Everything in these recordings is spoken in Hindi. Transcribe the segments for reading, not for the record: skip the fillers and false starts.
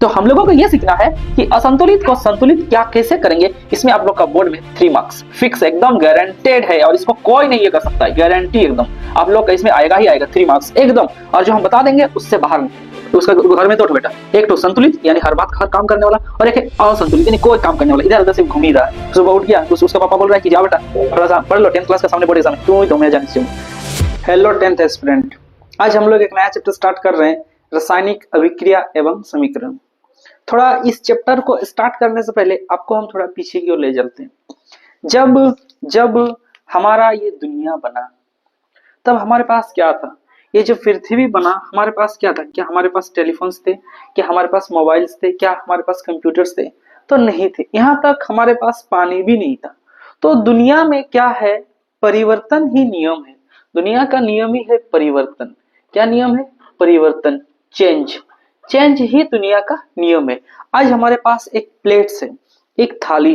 तो हम लोगों को यह सीखना है कि असंतुलित को संतुलित क्या कैसे करेंगे। इसमें आप लोग का बोर्ड में 3 मार्क्स फिक्स एकदम गारंटेड है और इसको कोई नहीं ये कर सकता है, गारंटी एकदम आप लोग का इसमें आएगा ही आएगा 3 मार्क्स एकदम। और जो हम बता देंगे उससे बाहर नहीं, तो उसका घर में तो बेटा एक तो संतुलित यानी हर बात हर काम करने वाला, और एक है असंतुलित यानी कोई काम करने वाला, इधर उधर से घूम ही रहा है। सुबह उठ गया तो उसका पापा बोल रहा है कि जा बेटा थोड़ा सा पढ़ लो, 10th क्लास का सामने बोर्ड एग्जाम है, तो मैं जानती हूँ। हेलो 10th स्टूडेंट, आज हम लोग एक नया चैप्टर स्टार्ट कर रहे हैं, रासायनिक अभिक्रिया एवं समीकरण। थोड़ा इस चैप्टर को स्टार्ट करने से पहले आपको हम थोड़ा पीछे की ओर ले चलते हैं। जब हमारा ये दुनिया बना तब हमारे पास क्या था? ये जो पृथ्वी बना हमारे पास क्या था? क्या हमारे पास टेलीफोन्स थे? क्या हमारे पास मोबाइल्स थे? क्या हमारे पास कंप्यूटर्स थे? तो नहीं थे। यहाँ तक हमारे पास पानी भी नहीं था। तो दुनिया में क्या है? परिवर्तन ही नियम है। दुनिया का नियम ही है परिवर्तन। क्या नियम है? परिवर्तन, चेंज ही दुनिया का नियम है। आज हमारे पास एक प्लेट्स है, एक थाली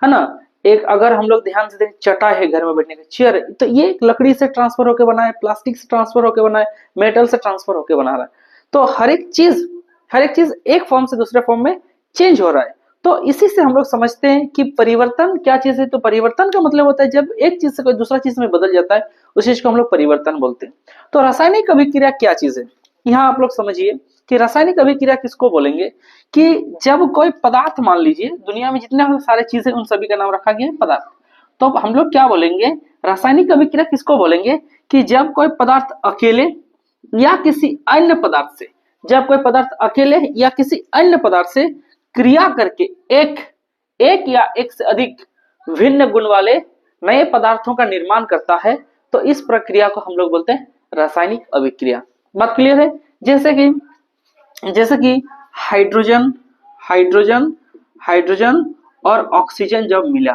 है ना, एक अगर हम लोग ध्यान से देखें चटाई है घर में बैठने का, चेयर है, तो ये लकड़ी से ट्रांसफर होकर बना है, प्लास्टिक से ट्रांसफर होकर बना है, मेटल से ट्रांसफर होकर बना रहा है। तो हर एक चीज एक फॉर्म से दूसरे फॉर्म में चेंज हो रहा है। तो इसी से हम लोग समझते हैं कि परिवर्तन क्या चीज है। तो परिवर्तन का मतलब होता है जब एक चीज से कोई दूसरा चीज में बदल जाता है, उस चीज को हम लोग परिवर्तन बोलते हैं। तो रासायनिक अभिक्रिया क्या चीज है, यहाँ आप लोग समझिए कि रासायनिक अभिक्रिया किसको बोलेंगे कि जब कोई पदार्थ, मान लीजिए दुनिया में जितने सारे चीजें उन सभी का नाम रखा गया है पदार्थ, तो हम लोग क्या बोलेंगे? रासायनिक अभिक्रिया किसको बोलेंगे कि जब कोई पदार्थ अकेले या किसी अन्य पदार्थ से, जब कोई पदार्थ अकेले या किसी अन्य पदार्थ से क्रिया करके एक या एक से अधिक भिन्न गुण वाले नए पदार्थों का निर्माण करता है, तो इस प्रक्रिया को हम लोग बोलते हैं रासायनिक अभिक्रिया। बात क्लियर है? जैसे कि हाइड्रोजन और ऑक्सीजन जब मिला,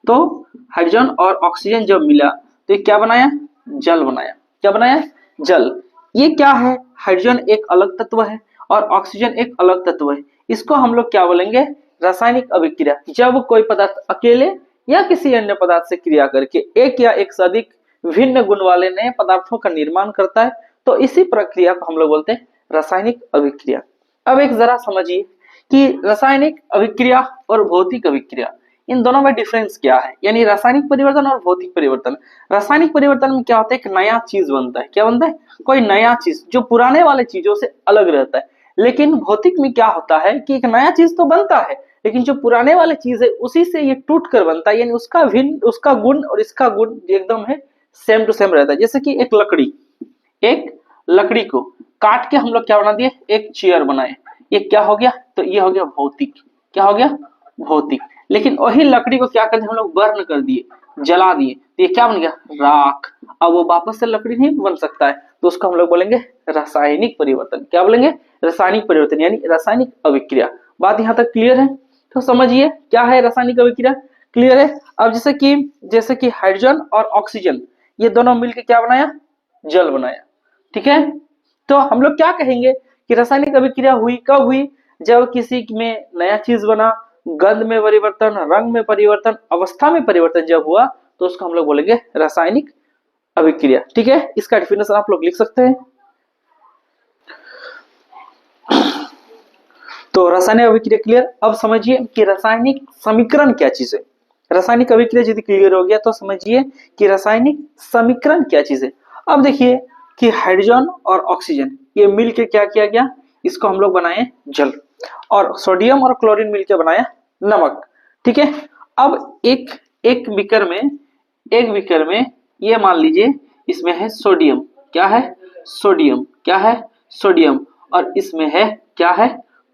तो हाइड्रोजन और ऑक्सीजन जब मिला तो ये क्या बनाया? जल बनाया। क्या बनाया? जल। ये क्या है? हाइड्रोजन एक अलग तत्व है और ऑक्सीजन एक अलग तत्व है। इसको हम लोग क्या बोलेंगे? रासायनिक अभिक्रिया। जब कोई पदार्थ अकेले या किसी अन्य पदार्थ से क्रिया करके एक या एक से अधिक भिन्न गुण वाले नए पदार्थों का निर्माण करता है, तो इसी प्रक्रिया को हम लोग बोलते हैं रासायनिक अभिक्रिया। अब एक जरा समझिए कि रासायनिक अभिक्रिया और भौतिक अभिक्रिया, इन दोनों में डिफरेंस क्या है, यानी रासायनिक परिवर्तन और भौतिक परिवर्तन। रासायनिक परिवर्तन में क्या होता है? एक नया चीज बनता है। क्या बनता है? कोई नया चीज जो पुराने वाले चीजों से अलग रहता है। लेकिन भौतिक में क्या होता है कि एक नया चीज तो बनता है, लेकिन जो पुराने वाले चीज है उसी से ये टूट कर बनता है, यानी उसका गुण और इसका गुण एकदम है सेम टू सेम रहता है। जैसे कि एक लकड़ी को काट के हम लोग क्या बना दिए? एक चेयर बनाए। ये क्या हो गया? तो ये हो गया भौतिक। क्या हो गया? भौतिक। लेकिन वही लकड़ी को क्या कर दिए हम लोग? बर्न कर दिए, जला दिए, तो ये क्या बन गया? राख। अब वो वापस से लकड़ी नहीं बन सकता है, तो उसको हम लोग बोलेंगे रासायनिक परिवर्तन। क्या बोलेंगे? रासायनिक परिवर्तन यानी रासायनिक अभिक्रिया। बात यहाँ तक क्लियर है? तो समझिए क्या है रासायनिक अभिक्रिया। क्लियर है? अब जैसे कि हाइड्रोजन और ऑक्सीजन ये दोनों मिलकर क्या बनाया? जल बनाया। ठीक है? तो हम लोग क्या कहेंगे कि रासायनिक अभिक्रिया हुई कब हुई? जब किसी में नया चीज बना, गंध में परिवर्तन, रंग में परिवर्तन, अवस्था में परिवर्तन जब हुआ, तो उसको हम लोग बोलेंगे रासायनिक अभिक्रिया। ठीक है? इसका डेफिनेशन आप लोग लिख सकते हैं। तो रासायनिक अभिक्रिया क्लियर। अब समझिए कि रासायनिक समीकरण क्या चीज है। रासायनिक अभिक्रिया यदि क्लियर हो गया तो समझिए कि रासायनिक समीकरण क्या चीज है। अब देखिए कि हाइड्रोजन और ऑक्सीजन ये मिलकर क्या किया गया? इसको हम लोग बनाए जल, और सोडियम और क्लोरीन मिलकर बनाया नमक। ठीक है? अब एक बीकर में ये मान लीजिए इसमें है सोडियम। क्या है? सोडियम। क्या है? सोडियम। और इसमें है क्या है?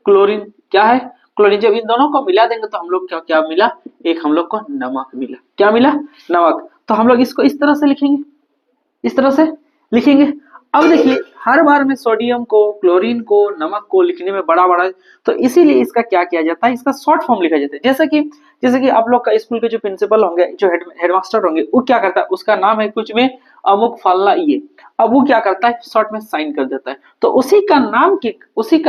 क्लोरीन। क्या है? क्लोरीन। जब इन दोनों को मिला देंगे तो हम लोग क्या मिला? एक हम लोग को नमक मिला। क्या मिला? नमक। तो हम लोग इसको इस तरह से लिखेंगे, इस तरह से लिखेंगे। अब देखिए हर बार में सोडियम को, क्लोरीन को, नमक को लिखने में बड़ा, तो इसीलिए इसका क्या किया जाता है? इसका शॉर्ट फॉर्म लिखा जाता है। जैसे कि आप लोग का स्कूल के जो प्रिंसिपल होंगे, जो हेडमास्टर होंगे, वो क्या करता है? उसका नाम है कुछ में अमुक फल्ला ये, अब वो क्या करता है? शॉर्ट में साइन कर देता है। तो उसी का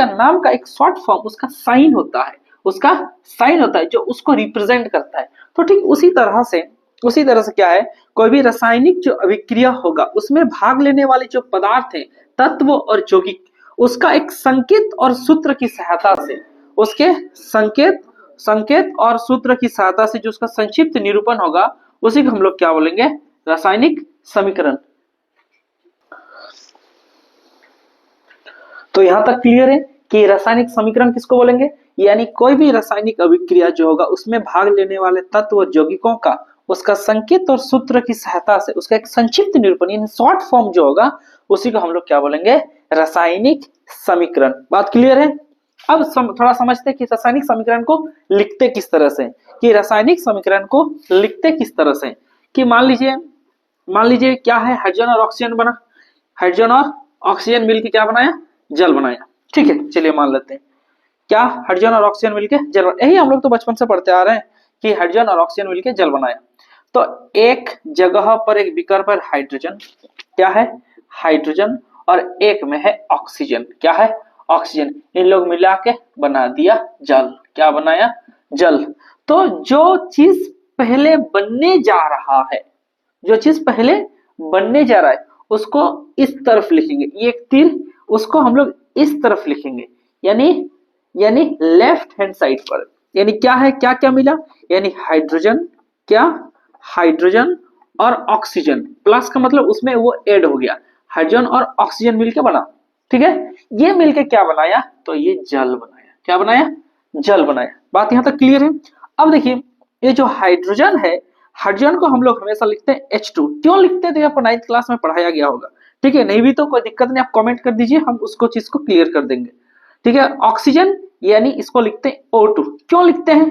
नाम का एक शॉर्ट फॉर्म, उसका साइन होता है जो उसको रिप्रेजेंट करता है। तो ठीक उसी तरह से क्या है? कोई भी रासायनिक जो अभिक्रिया होगा उसमें भाग लेने वाले जो पदार्थ हैं, तत्व और यौगिक, उसका एक संकेत और सूत्र की सहायता से, उसके संकेत और सूत्र की सहायता से जो उसका संक्षिप्त निरूपण होगा उसी को हम लोग क्या बोलेंगे, रासायनिक समीकरण। तो यहां तक क्लियर है कि रासायनिक समीकरण किसको बोलेंगे, यानी कोई भी रासायनिक अभिक्रिया जो होगा उसमें भाग लेने वाले तत्व यौगिकों का उसका संकेत और सूत्र की सहायता से उसका एक संक्षिप्त निरूपण यानी शॉर्ट फॉर्म जो होगा उसी को हम लोग क्या बोलेंगे, रासायनिक समीकरण। बात क्लियर है। अब थोड़ा समझते हैं कि रासायनिक समीकरण को लिखते किस तरह से, कि रासायनिक समीकरण को लिखते किस तरह से, कि मान लीजिए क्या है, हाइड्रोजन और ऑक्सीजन बना, हाइड्रोजन और ऑक्सीजन मिलकर क्या बनाया, जल बनाया। ठीक है, चलिए मान लेते हैं क्या, हाइड्रोजन और ऑक्सीजन मिलकर जल, यही हम लोग तो बचपन से पढ़ते आ रहे हैं कि हाइड्रोजन और ऑक्सीजन मिलकर जल बनाया। तो एक जगह पर एक बीकर पर हाइड्रोजन, क्या है, हाइड्रोजन, और एक में है ऑक्सीजन, क्या है, ऑक्सीजन, इन लोग मिला के बना दिया जल, क्या बनाया, जल। तो जो चीज पहले बनने जा रहा है, जो चीज पहले बनने जा रहा है उसको इस तरफ लिखेंगे, ये एक तीर, उसको हम लोग इस तरफ लिखेंगे, यानी लेफ्ट हैंड साइड पर। यानी क्या है, क्या क्या मिला, यानी हाइड्रोजन, क्या, हाइड्रोजन और ऑक्सीजन, प्लस का मतलब उसमें वो ऐड हो गया, हाइड्रोजन और ऑक्सीजन मिलके बना। ठीक है, ये मिलके क्या बनाया, तो ये जल बनाया, क्या बनाया, जल बनाया। बात यहां तक क्लियर है। अब देखिए ये जो हाइड्रोजन है, हाइड्रोजन को हम लोग हमेशा लिखते हैं H2, क्यों लिखते हैं तो आपको 9th क्लास में पढ़ाया गया होगा। ठीक है, नहीं भी तो कोई दिक्कत नहीं, आप कमेंट कर दीजिए, हम उसको चीज को क्लियर कर देंगे। ठीक है, ऑक्सीजन यानी इसको लिखते हैं O2, क्यों लिखते हैं,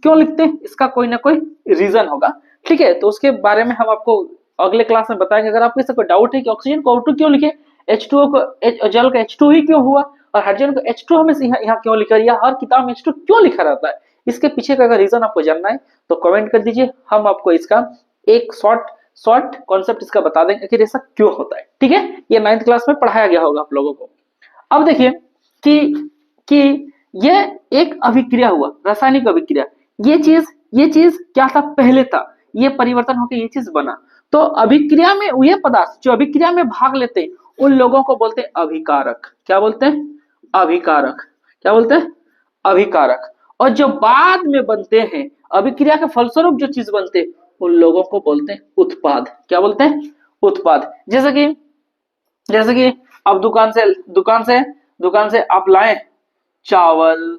क्यों लिखते हैं, इसका कोई ना कोई रीजन होगा। ठीक है, तो उसके बारे में हम आपको अगले क्लास में बताएंगे। अगर आपको इससे कोई डाउट है कि ऑक्सीजन को O2 क्यों लिखे, H2O को जल का H2 ही क्यों हुआ, और हाइड्रोजन को H2 हमें यहाँ क्यों लिखा, या हर किताब में H2 क्यों लिखा रहता है, इसके पीछे का अगर रीजन आपको जानना है तो कमेंट कर दीजिए, हम आपको इसका एक शॉर्ट कॉन्सेप्ट इसका बता देंगे कि ऐसा क्यों होता है। ठीक है, ये 9th क्लास में पढ़ाया गया होगा आप लोगों को। अब देखिए कि ये एक अभिक्रिया हुआ, रासायनिक अभिक्रिया, ये चीज क्या था, पहले था, ये परिवर्तन होकर ये चीज बना। तो अभिक्रिया में ये पदार्थ जो अभिक्रिया में भाग लेते हैं उन लोगों को बोलते हैं अभिकारक, क्या बोलते हैं, अभिकारक, क्या बोलते हैं, अभिकारक। और जो बाद में बनते हैं, अभिक्रिया के फलस्वरूप जो चीज बनते हैं उन लोगों को बोलते हैं उत्पाद, क्या बोलते हैं, उत्पाद। जैसे कि आप दुकान से आप लाए चावल,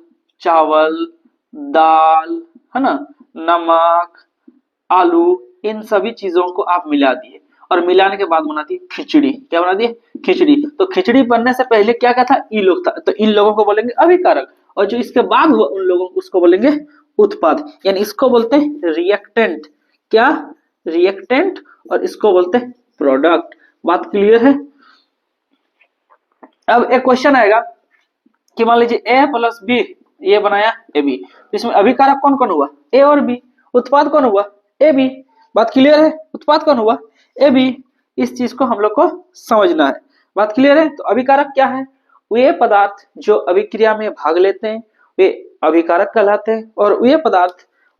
दाल, है ना, नमक, आलू, इन सभी चीजों को आप मिला दिए और मिलाने के बाद बना दी खिचड़ी, क्या बना दिए, खिचड़ी। तो खिचड़ी बनने से पहले क्या क्या था, ई लोग था, तो इन लोगों को बोलेंगे अभिकारक, और जो इसके बाद हुआ उन लोगों को उसको बोलेंगे उत्पाद, यानी इसको बोलते हैं रिएक्टेंट, क्या, रिएक्टेंट, और इसको बोलते हैं प्रोडक्ट। बात क्लियर है। अब एक क्वेश्चन आएगा कि मान लीजिए A प्लस बी ये बनाया AB, इसमें अभिकारक कौन कौन हुआ, A और B, उत्पाद कौन हुआ, AB। बात क्लियर है, उत्पाद कौन हुआ, AB। इस चीज को हम लोग को समझना है। बात क्लियर है। तो अभिकारक क्या है, वे पदार्थ जो अभिक्रिया में भाग लेते हैं वे अभिकारक कहलाते हैं, और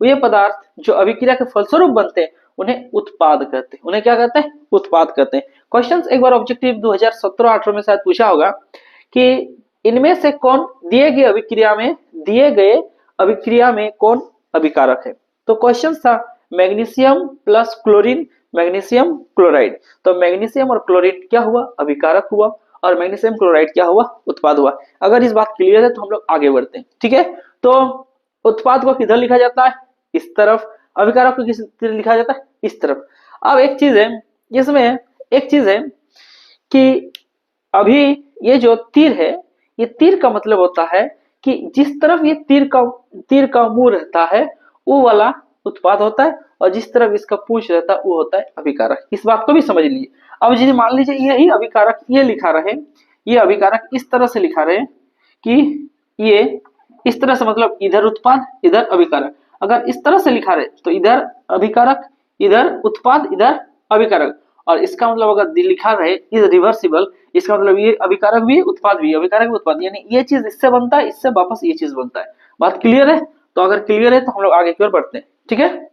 वे पदार्थ जो अभिक्रिया के फलस्वरूप बनते हैं उन्हें उत्पाद कहते हैं, उन्हें क्या कहते हैं, उत्पाद कहते हैं। क्वेश्चंस एक बार ऑब्जेक्टिव 2017-18 में शायद पूछा होगा कि इनमें से कौन दिए गए अभिक्रिया में कौन अभिकारक है। तो क्वेश्चन था magnesium plus chlorine, magnesium chloride. तो मैग्नीशियम और क्लोरीन क्या हुआ, अभिकारक हुआ, और मैग्नीशियम क्लोराइड क्या हुआ, उत्पाद हुआ। अगर इस बात क्लियर है तो हम लोग आगे बढ़ते हैं। ठीक है, तो उत्पाद को किधर लिखा जाता है, इस तरफ, अभिकारक को किस तरह लिखा जाता है, इस तरफ। अब एक चीज है इसमें, एक चीज है कि अभी ये जो तीर है, ये तीर का मतलब होता है कि जिस तरफ ये तीर का मुंह रहता है वो वाला उत्पाद होता है, और जिस तरफ इसका पूंछ रहता है वो होता है अभिकारक। इस बात को भी समझ लीजिए। अब जिसे मान लीजिए यही अभिकारक ये लिखा रहे, ये अभिकारक इस तरह से लिखा रहे कि ये इस तरह से, मतलब इधर उत्पाद इधर अभिकारक। अगर इस तरह से लिखा रहे तो इधर अभिकारक इधर उत्पाद इधर अभिकारक, और इसका मतलब अगर लिखा रहे इज रिवर्सिबल, इसका मतलब ये अभिकारक भी उत्पाद भी, अभिकारक भी उत्पाद, यानी ये चीज इससे बनता है, इससे वापस ये चीज बनता है। बात क्लियर है। तो अगर क्लियर है तो हम लोग आगे की ओर बढ़ते हैं। ठीक है,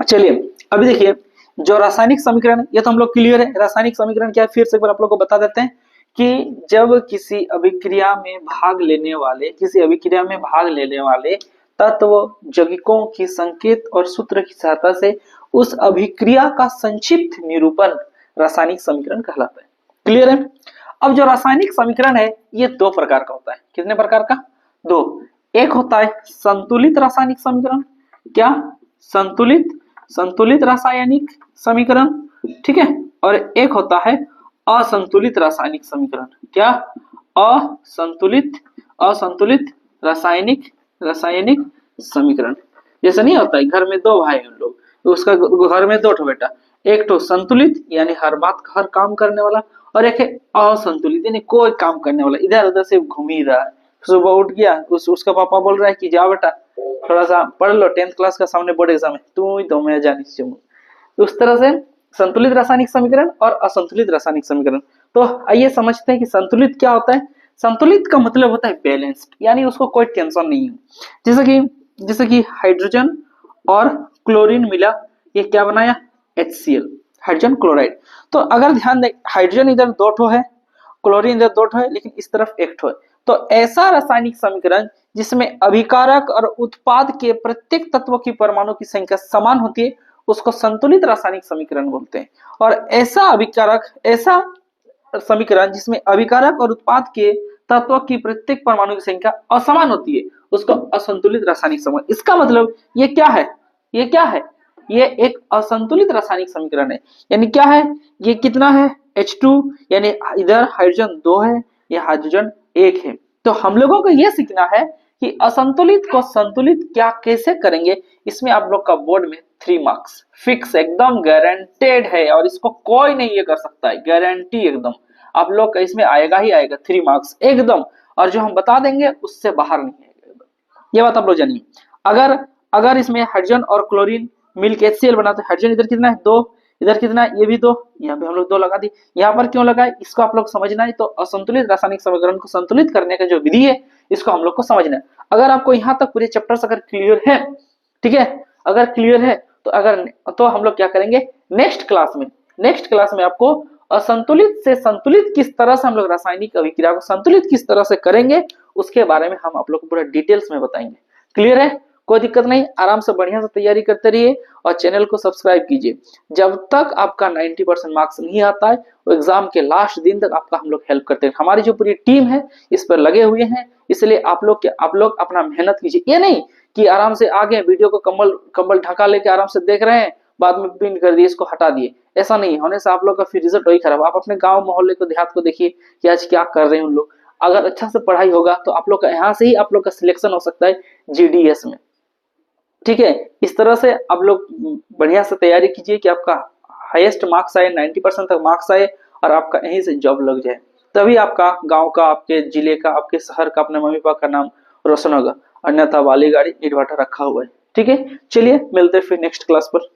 चलिए अभी देखिए जो रासायनिक समीकरण है, ये तो हम लोग क्लियर है। रासायनिक समीकरण क्या है, फिर से एक बार आप लोग को बता देते हैं कि जब किसी अभिक्रिया में भाग लेने वाले तत्व यौगिकों की संकेत और सूत्र की सहायता से उस अभिक्रिया का संक्षिप्त निरूपण रासायनिक समीकरण कहलाता है। क्लियर है। अब जो रासायनिक समीकरण है ये दो प्रकार का होता है। कितने प्रकार का? दो। एक होता है संतुलित रासायनिक समीकरण। क्या? संतुलित रासायनिक समीकरण, ठीक है। और एक होता है असंतुलित रासायनिक समीकरण। क्या? असंतुलित रासायनिक समीकरण। जैसे नहीं होता है घर में दो भाई हैं लोग, तो उसका घर में दो ठो बेटा, एक तो संतुलित यानी हर काम करने वाला, और एक है असंतुलित यानी कोई काम करने वाला, इधर उधर से घूम ही रहा है। सुबह उठ गया, उसका पापा बोल रहा है कि जाओ बेटा थोड़ा सा पढ़ लो, 10th क्लास का सामने बोर्ड एग्जाम है, तू ही तो मैं जानी चाहिए। उस तरह से संतुलित रासायनिक समीकरण और असंतुलित रासायनिक समीकरण। तो आइए समझते हैं कि संतुलित क्या होता है। संतुलित का मतलब होता है बैलेंस्ड, यानी उसको कोई टेंशन नहीं है। जैसे कि हाइड्रोजन और क्लोरीन मिला, ये क्या बनाया? HCl, hydrogen chloride. तो अगर ध्यान दें, हाइड्रोजन इधर दो ठो है, क्लोरीन इधर दो ठो है, लेकिन इस तरफ एक ठो है। तो ऐसा रासायनिक समीकरण जिसमें अभिकारक और उत्पाद के प्रत्येक तत्व की परमाणु की संख्या समान होती है, उसको संतुलित रासायनिक समीकरण बोलते हैं। और ऐसा समीकरण जिसमें अभिकारक और उत्पाद के तत्व की प्रत्येक परमाणु की संख्या असमान होती है, उसको असंतुलित रासायनिक समीकरण। इसका मतलब ये क्या है? ये एक असंतुलित रासायनिक समीकरण है। यानी क्या है? ये कितना है? H2, यानी इधर हाइड्रोजन 2 है, ये हाइड्रोजन 1 है। तो हम लोगों को ये सीखना है कि असंतुलित को संतुलित क्या कैसे करेंगे। इसमें आप लोग का बोर्ड में 3 मार्क्स फिक्स, एकदम गारंटेड है, और इसको कोई नहीं ये कर सकता है, गारंटी एकदम। आप लोग का इसमें आएगा ही आएगा 3 मार्क्स एकदम, और जो हम बता देंगे उससे बाहर नहीं आएगा एकदम। ये बात आप लोग जानिए। अगर इसमें हाइड्रोजन और क्लोरीन मिलकर HCl बनाते, हाइड्रोजन इधर कितना है? 2, इधर कितना है? ये भी 2, यहाँ पे हम लोग 2 लगा दी। यहाँ पर क्यों लगाए, इसको आप लोग समझना है। तो असंतुलित रासायनिक समीकरण को संतुलित करने का जो विधि है, इसको हम लोग को समझना है। अगर आपको यहाँ तक पूरे चैप्टर्स अगर क्लियर है, ठीक है, अगर क्लियर है तो हम लोग क्या करेंगे, नेक्स्ट क्लास में आपको असंतुलित से संतुलित किस तरह से हम लोग रासायनिक अभिक्रिया को संतुलित किस तरह से करेंगे, उसके बारे में हम आप लोग को पूरा डिटेल्स में बताएंगे। क्लियर है? कोई दिक्कत नहीं, आराम से बढ़िया से तैयारी करते रहिए और चैनल को सब्सक्राइब कीजिए। जब तक आपका 90% मार्क्स नहीं आता है, वो एग्जाम के लास्ट दिन तक आपका हम लोग हेल्प करते हैं। हमारी जो पूरी टीम है इस पर लगे हुए हैं, इसलिए आप लोग अपना मेहनत कीजिए। ये नहीं कि आराम से आ गए, वीडियो को कंबल ढका लेके आराम से देख रहे हैं, बाद में पिन कर दिए, इसको हटा दिए। ऐसा नहीं होने से आप लोग का फिर रिजल्ट वही खराब। आप अपने गांव मोहल्ले को, देहात को देखिए कि आज क्या कर रहे हैं उन लोग। अगर अच्छा से पढ़ाई होगा तो आप लोग का यहाँ से ही आप लोग का सिलेक्शन हो सकता है GDS में, ठीक है। इस तरह से आप लोग बढ़िया से तैयारी कीजिए कि आपका हाईएस्ट मार्क्स आए, 90% तक मार्क्स आए, और आपका यहीं से जॉब लग जाए। तभी आपका गांव का, आपके जिले का, आपके शहर का, अपने मम्मी पापा का नाम रोशन होगा। अन्यथा वाली गाड़ी इट भाटा रखा हुआ है। ठीक है, चलिए मिलते हैं फिर नेक्स्ट क्लास पर।